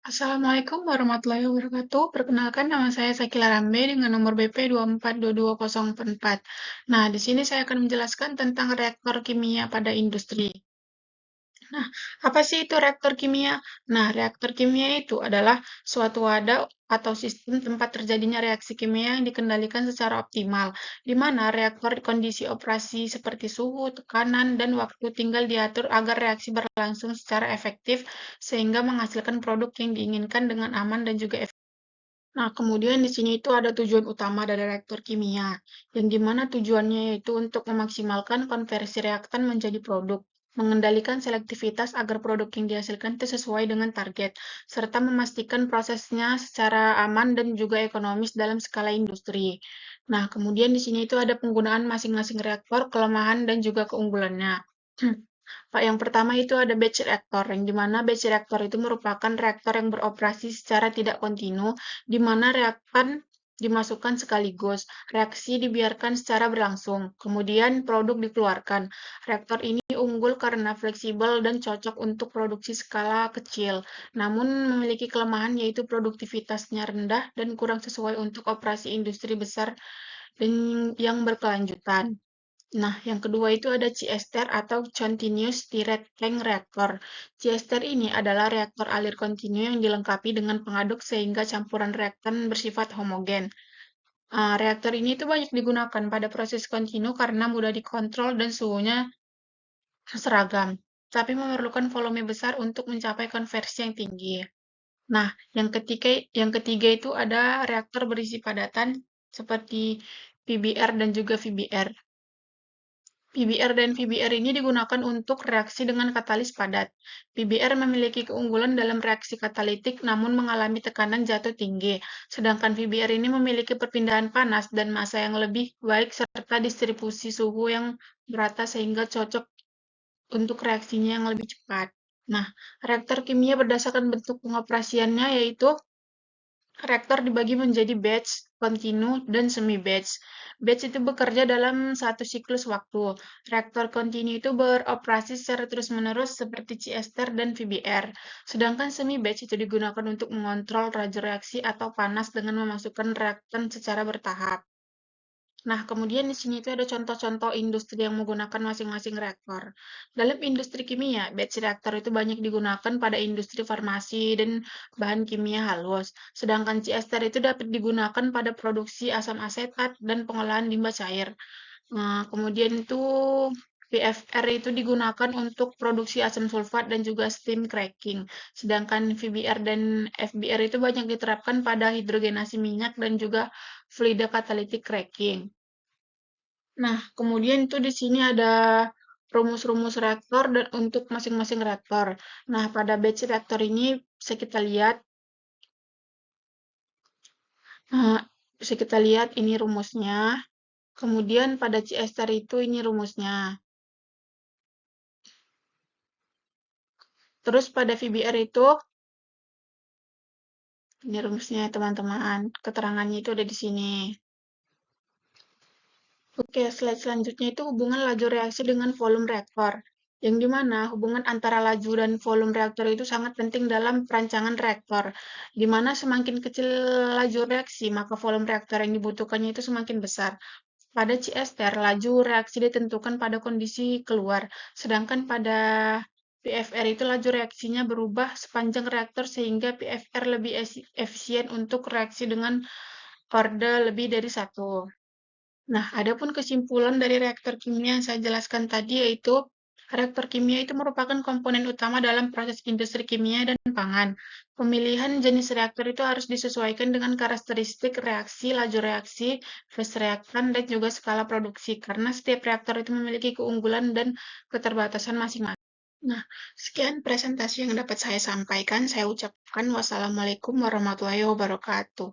Assalamualaikum warahmatullahi wabarakatuh. Perkenalkan nama saya Sakila Rambe dengan nomor BP 2422044. Nah, di sini saya akan menjelaskan tentang reaktor kimia pada industri. Nah, apa sih itu reaktor kimia? Nah, reaktor kimia itu adalah suatu wadah atau sistem tempat terjadinya reaksi kimia yang dikendalikan secara optimal, di mana reaktor kondisi operasi seperti suhu, tekanan, dan waktu tinggal diatur agar reaksi berlangsung secara efektif sehingga menghasilkan produk yang diinginkan dengan aman dan juga efektif. Nah, kemudian di sini itu ada tujuan utama dari reaktor kimia, yang dimana tujuannya yaitu untuk memaksimalkan konversi reaktan menjadi produk, mengendalikan selektivitas agar produk yang dihasilkan itu sesuai dengan target, serta memastikan prosesnya secara aman dan juga ekonomis dalam skala industri. Nah, kemudian di sini itu ada penggunaan masing-masing reaktor, kelemahan, dan juga keunggulannya. Pak, yang pertama itu ada batch reaktor, yang dimana batch reaktor itu merupakan reaktor yang beroperasi secara tidak kontinu, di mana reaktan dimasukkan sekaligus, reaksi dibiarkan secara berlangsung, kemudian produk dikeluarkan. Reaktor ini unggul karena fleksibel dan cocok untuk produksi skala kecil, namun memiliki kelemahan yaitu produktivitasnya rendah dan kurang sesuai untuk operasi industri besar dan yang berkelanjutan. Nah, yang kedua itu ada CSTR atau Continuous Stirred Tank Reactor. CSTR ini adalah reaktor alir kontinu yang dilengkapi dengan pengaduk sehingga campuran reaktan bersifat homogen. Reaktor ini itu banyak digunakan pada proses kontinu karena mudah dikontrol dan suhunya seragam, tapi memerlukan volume besar untuk mencapai konversi yang tinggi. Nah, yang ketiga itu ada reaktor berisi padatan seperti PBR dan juga VBR. PBR dan VBR ini digunakan untuk reaksi dengan katalis padat. PBR memiliki keunggulan dalam reaksi katalitik namun mengalami tekanan jatuh tinggi, sedangkan VBR ini memiliki perpindahan panas dan massa yang lebih baik serta distribusi suhu yang merata sehingga cocok untuk reaksinya yang lebih cepat. Nah, reaktor kimia berdasarkan bentuk pengoperasiannya yaitu reaktor dibagi menjadi batch, kontinu, dan semi-batch. Batch itu bekerja dalam satu siklus waktu. Reaktor kontinu itu beroperasi secara terus-menerus seperti CSTR dan VBR. Sedangkan semi-batch itu digunakan untuk mengontrol laju reaksi atau panas dengan memasukkan reaktan secara bertahap. Nah, kemudian di sini itu ada contoh-contoh industri yang menggunakan masing-masing reaktor. Dalam industri kimia, batch reaktor itu banyak digunakan pada industri farmasi dan bahan kimia halus. Sedangkan CSTR itu dapat digunakan pada produksi asam asetat dan pengolahan limbah cair. Nah, kemudian itu PFR itu digunakan untuk produksi asam sulfat dan juga steam cracking. Sedangkan VBR dan FBR itu banyak diterapkan pada hidrogenasi minyak dan juga fluida catalytic cracking. Nah, kemudian itu di sini ada rumus-rumus reaktor dan untuk masing-masing reaktor. Nah, pada batch reaktor ini bisa kita lihat, nah, bisa kita lihat ini rumusnya. Kemudian pada CSTR itu ini rumusnya. Terus pada VBR itu ini rumusnya teman-teman. Keterangannya itu ada di sini. Oke, slide selanjutnya itu hubungan laju reaksi dengan volume reaktor. Yang dimana hubungan antara laju dan volume reaktor itu sangat penting dalam perancangan reaktor. Dimana semakin kecil laju reaksi, maka volume reaktor yang dibutuhkannya itu semakin besar. Pada CSTR, laju reaksi ditentukan pada kondisi keluar, sedangkan pada PFR itu laju reaksinya berubah sepanjang reaktor sehingga PFR lebih efisien untuk reaksi dengan orde lebih dari satu. Nah, adapun kesimpulan dari reaktor kimia yang saya jelaskan tadi yaitu reaktor kimia itu merupakan komponen utama dalam proses industri kimia dan pangan. Pemilihan jenis reaktor itu harus disesuaikan dengan karakteristik reaksi, laju reaksi, fase reaktan, dan juga skala produksi, karena setiap reaktor itu memiliki keunggulan dan keterbatasan masing-masing. Nah, sekian presentasi yang dapat saya sampaikan. Saya ucapkan wassalamualaikum warahmatullahi wabarakatuh.